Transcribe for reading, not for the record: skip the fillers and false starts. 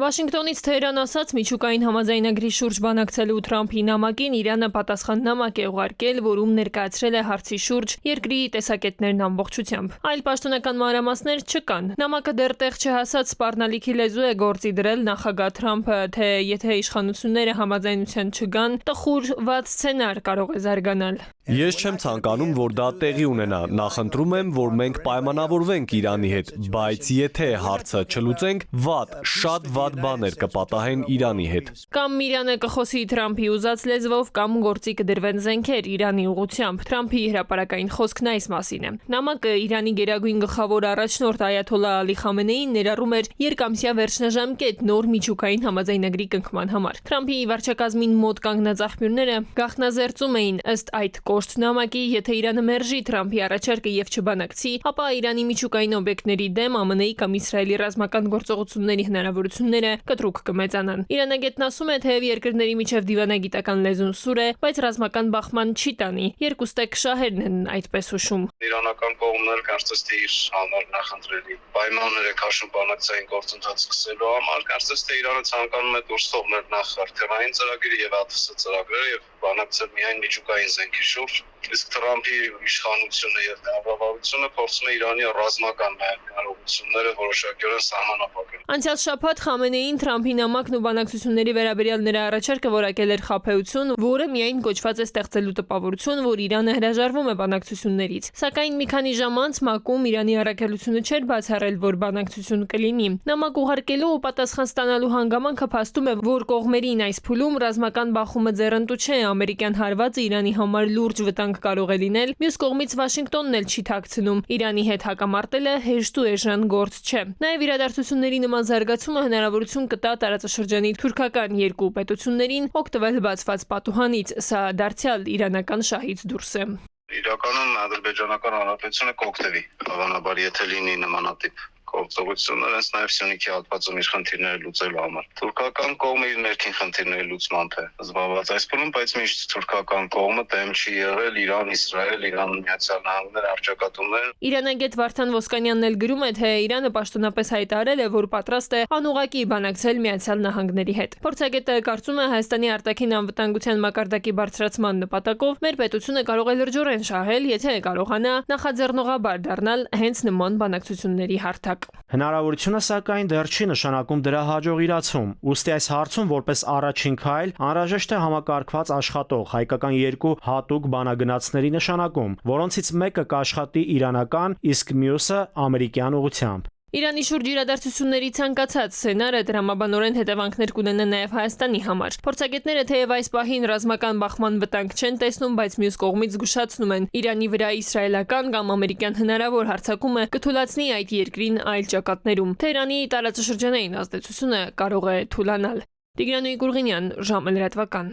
Վաշինգտոնից Թեհրան ասաց միջուկային համաձայնագրի շուրջ բանակցելու Թրամփի նամակին Իրանը պատասխան նամակ է ուղարկել, որում ներկայացրել է հարցի շուրջ երկրի տեսակետներն ամբողջությամբ։ Այլ պաշտոնական մանրամասներ չկան։ Նամակը դեռ տեղ չհասած սպառնալիքի լեզու է գործի դրել նախագահ Թրամփը, թե եթե իշխանությունները համաձայնության չգան, տխուր վատ սցենար կարող է զարգանալ։ Ես չեմ ցանկանում, որ դա տեղի ունենա։ Նախընտրում եմ, որ մենք պայմանավորվենք Իրանի հետ, բայց եթե հարցը չլուծենք, շատ վատ բաներ կպատահեն Իրանի հետ։ Կամ Իրանը կխոսի Թրամփի ուզած լեզվով, կամ գործի կդրվեն զենքեր Իրանի ուղղությամբ։ Թրամփի հրապարակային խոսքն այս մասին է։ Նամակը Իրանի գերագույն գլխավոր առաջնորդ Այաթոլլահ Ալի Խամենեին ներառում էր երկամսյա վերջնաժամկետ նոր միջուկային համաձայնագրի կնքման համար։ Թրամփի վարչակազմին մոտ կանգնած աղբյուրները գաղտնազերծում էին ըստ այդ կոշտ նամակի, եթե Իրանը մերժի Թրամփի առաջարկը եւ չբանակցի, ապա Իրանի միջուկային օբյեկտների դեմ ԱՄՆ-ի կամ Իսրայելի ռազմական գործողությունների հնարավորությունները կտրուկ կմեծանան։ Իրանագետն ասում է, թեև երկրների միջև դիվանագիտական լեզուն սուր է, բայց ռազմական բախման չի տանի։ Երկուստեք շահերն են այդպես հուշում։ Իրանական կողմն էլ կարծես թե իր համար նախընտրելի պայմաններ է քաշում բանակցային գործընթաց սկսելու համար, կարծես թե Իրանը ցանկանում է դուրս թողնել նախ հրթիռային ծրագիրը եւ ԱԹՍ ծրագրերը եւ բանակցել միայն միջուկային զենքի շուրջ, իսկ Թրամփի իշխանությունը եւ ապահովությունը փորձում է Իրանի ռազմական կարողությունները որոշակիորեն սահմանափակել։ Անցյալ շաբաթ Խամենեին Թրամփի նամակն ու բանակցությունների վերաբերյալ նրա առաջարկը որակել էր խաբեություն, որը միայն կոչված է ստեղծելու տպավորություն, որ Իրանը հրաժարվում է բանակցություններից։ Սակայն մի քանի ժամ անց ՄԱԿ-ում Իրանի առաքելությունը չէր բացառել, որ բանակցություն կլինի։ Նամակ ուղարկելու ու պատասխան ստանալու հանգամանքը փաստում է, որ կողմերին այս փուլում ռազմական բախումը ձեռնտու չէ, ամերիկյան հարվածը Իրանի համար լուրջ վտանգ կարող է լինել, մյուս կողմից Վաշինգտոնն էլ չի թաքցնում։ Իրանի հետ հակամարտելը հեշտ ու էժան գործ չէ։ Նաև իրադարձությունների նման զարգացումը հնարավորություն կտա տարածաշրջանի թուրքական երկու պետություններին օգտվել բացված պատուհանից, սա դարձյալ իրանական շահից դուրս է։ Իրականում Ադրբեջանական Հանրապետությունը կօգտվի, հավանաբար, եթե լինի նմանատիպ գործողություններ, հենց նաև Սյունիքի հատվածում իր խնդիրները լուծելու համար։ Թուրքական կողմը իր ներքին խնդիրների լուծմամբ է զբաղված այս փուլում, բայց միշտ թուրքական կողմը դեմ չի եղել Իրան, Իսրայել, Իրան, Միացյալ Նահանգներ առճակատումներ։ Իրանագետ Վարդան Ոսկանյանն էլ գրում է, թե Իրանը պաշտոնապես հայտարարել է, որ պատրաստ է անուղղակի բանակցել Միացյալ Նահանգների հետ։ Փորձագետը կարծում է, Հայաստանի արտաքին անվտանգության մակարդակի բարձրացման նպատակով մեր պետությունը կարող է լրջորեն շահել, եթե կարողանա նախաձեռնողաբար դառնալ հենց նման բանակցությունների հարթակ։ Հնարավորությունը սակայն դեռ չի նշանակում դրա հաջող իրացում։ Ուստի այս հարցում որպես առաջին քայլ անհրաժեշտ է համակարգված աշխատող հայկական երկու հատուկ բանագնացների նշանակում, որոնցից մեկը կաշխատի իրանական, իսկ մյուսը ամերիկյան ուղղությամբ։ Իրանի շուրջ իրադարձությունների ցանկացած սցենարը դրամաբանորեն հետևանքներ կունենա նաև Հայաստանի համար։ Փորձագետները թեև այս պահին ռազմական բախման վտանգ չեն տեսնում, բայց մյուս կողմից զգուշացնում են, Իրանի վրա իսրայելական կամ ամերիկյան հնարավոր հարձակումը կթուլացնի այդ երկրին այլ ճակատներում։ Թեհրանի տարածաշրջանային ազդեցությունը կարող է թուլանալ։ Տիգրան Գուրգենյան, ժամը լրատվական։